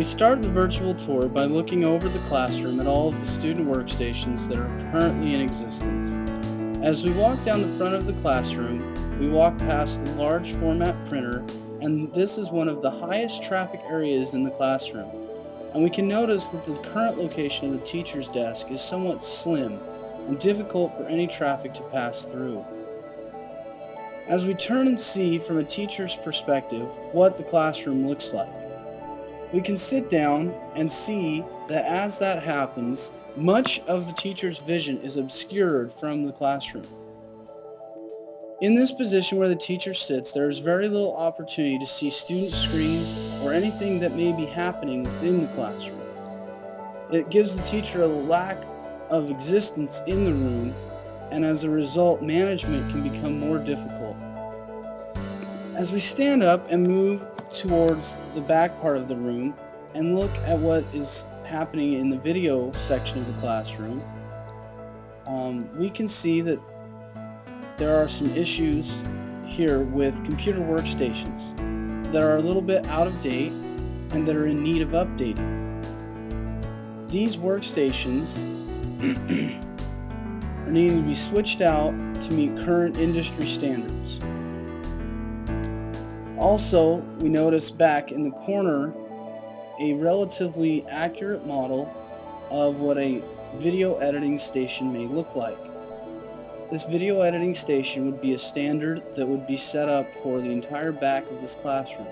We start the virtual tour by looking over the classroom at all of the student workstations that are currently in existence. As we walk down the front of the classroom, we walk past the large format printer, and this is one of the highest traffic areas in the classroom. And we can notice that the current location of the teacher's desk is somewhat slim and difficult for any traffic to pass through. As we turn and see from a teacher's perspective what the classroom looks like, we can sit down and see that as that happens, much of the teacher's vision is obscured from the classroom. In this position where the teacher sits, there is very little opportunity to see student screens or anything that may be happening within the classroom. It gives the teacher a lack of existence in the room, and as a result, management can become more difficult. As we stand up and move towards the back part of the room and look at what is happening in the video section of the classroom, we can see that there are some issues here with computer workstations that are a little bit out of date and that are in need of updating. These workstations are needing to be switched out to meet current industry standards. Also, we notice back in the corner a relatively accurate model of what a video editing station may look like. This video editing station would be a standard that would be set up for the entire back of this classroom.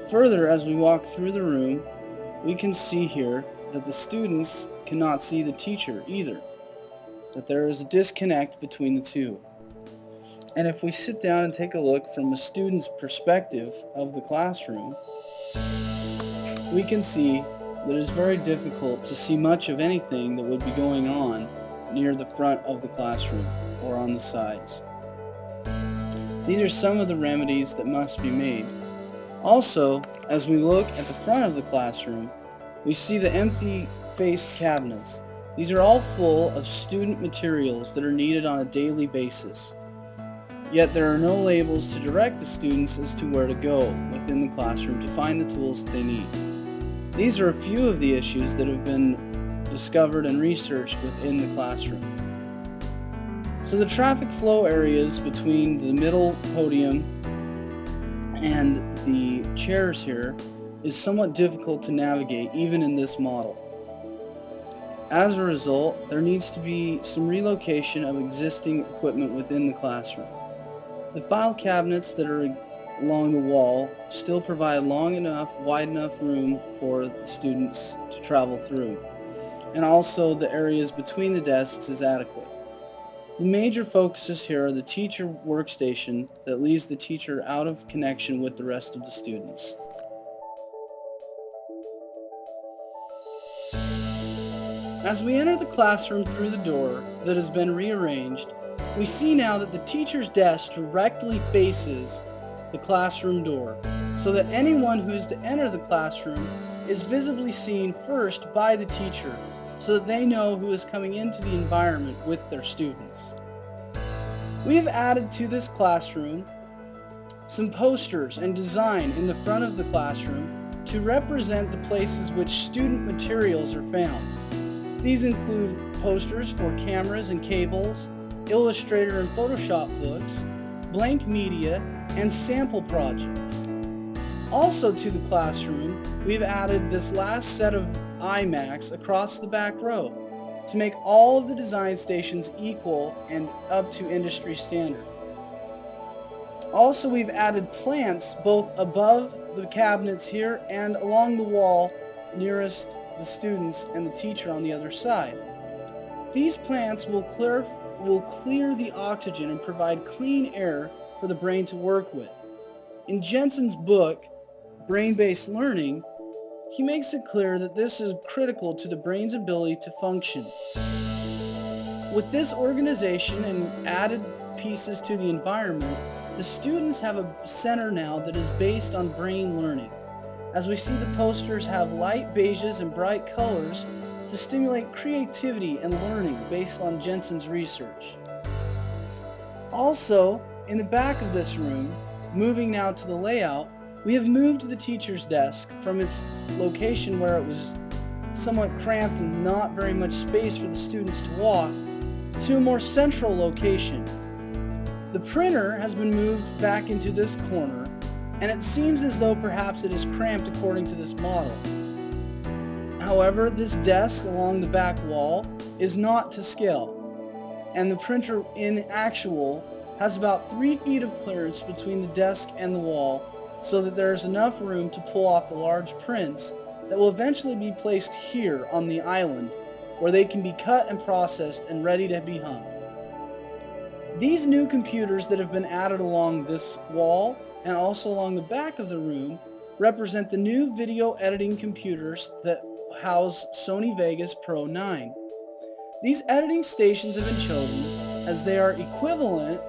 Further, as we walk through the room, we can see here that the students cannot see the teacher either, that there is a disconnect between the two. And if we sit down and take a look from a student's perspective of the classroom, we can see that it is very difficult to see much of anything that would be going on near the front of the classroom or on the sides. These are some of the remedies that must be made. Also, as we look at the front of the classroom, we see the empty-faced cabinets. These are all full of student materials that are needed on a daily basis. Yet there are no labels to direct the students as to where to go within the classroom to find the tools that they need. These are a few of the issues that have been discovered and researched within the classroom. So the traffic flow areas between the middle podium and the chairs here is somewhat difficult to navigate even in this model. As a result, there needs to be some relocation of existing equipment within the classroom. The file cabinets that are along the wall still provide long enough, wide enough room for the students to travel through. And also the areas between the desks is adequate. The major focuses here are the teacher workstation that leaves the teacher out of connection with the rest of the students. As we enter the classroom through the door that has been rearranged, we see now that the teacher's desk directly faces the classroom door, so that anyone who is to enter the classroom is visibly seen first by the teacher, so that they know who is coming into the environment with their students. We have added to this classroom some posters and design in the front of the classroom to represent the places which student materials are found. These include posters for cameras and cables, Illustrator and Photoshop books, blank media, and sample projects. Also to the classroom, we've added this last set of iMacs across the back row to make all of the design stations equal and up to industry standard. Also, we've added plants both above the cabinets here and along the wall nearest the students and the teacher on the other side. These plants will clear the oxygen and provide clean air for the brain to work with. In Jensen's book, Brain-Based Learning, he makes it clear that this is critical to the brain's ability to function. With this organization and added pieces to the environment, the students have a center now that is based on brain learning. As we see, the posters have light beiges and bright colors to stimulate creativity and learning based on Jensen's research. Also, in the back of this room, moving now to the layout, We have moved the teacher's desk from its location where it was somewhat cramped and not very much space for the students to walk to a more central location. The printer has been moved back into this corner, and it seems as though perhaps it is cramped according to this model. However, this desk along the back wall is not to scale, and the printer in actual has about 3 feet of clearance between the desk and the wall, so that there is enough room to pull off the large prints that will eventually be placed here on the island, where they can be cut and processed and ready to be hung. These new computers that have been added along this wall and also along the back of the room represent the new video editing computers that house Sony Vegas Pro 9. These editing stations have been chosen as they are equivalent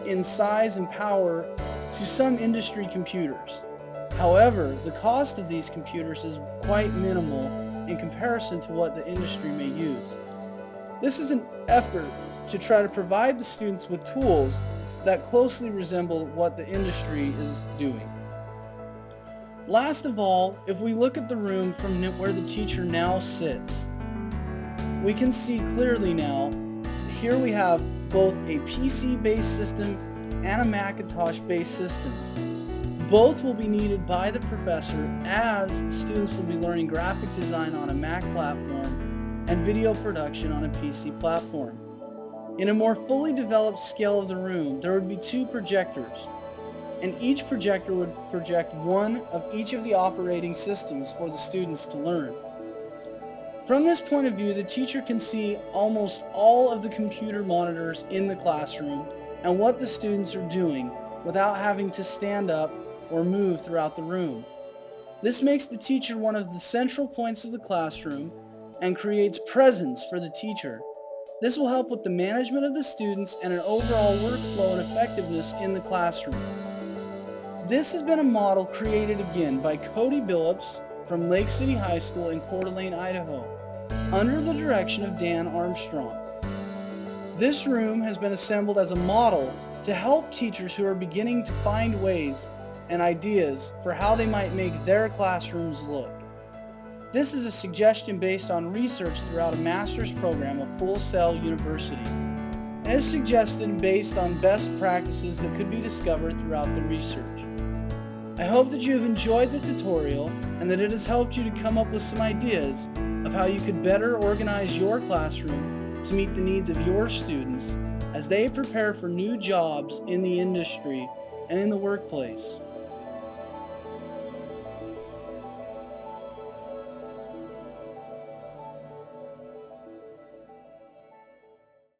in size and power to some industry computers. However, the cost of these computers is quite minimal in comparison to what the industry may use. This is an effort to try to provide the students with tools that closely resemble what the industry is doing. Last of all, if we look at the room from where the teacher now sits, we can see clearly now, here we have both a PC-based system and a Macintosh-based system. Both will be needed by the professor, as students will be learning graphic design on a Mac platform and video production on a PC platform. In a more fully developed scale of the room, there would be 2 projectors, and each projector would project one of each of the operating systems for the students to learn. From this point of view, the teacher can see almost all of the computer monitors in the classroom and what the students are doing without having to stand up or move throughout the room. This makes the teacher one of the central points of the classroom and creates presence for the teacher. This will help with the management of the students and an overall workflow and effectiveness in the classroom. This has been a model created again by Cody Billups from Lake City High School in Coeur d'Alene, Idaho, under the direction of Dan Armstrong. This room has been assembled as a model to help teachers who are beginning to find ways and ideas for how they might make their classrooms look. This is a suggestion based on research throughout a master's program of Full Sail University, and is suggested based on best practices that could be discovered throughout the research. I hope that you have enjoyed the tutorial and that it has helped you to come up with some ideas of how you could better organize your classroom to meet the needs of your students as they prepare for new jobs in the industry and in the workplace.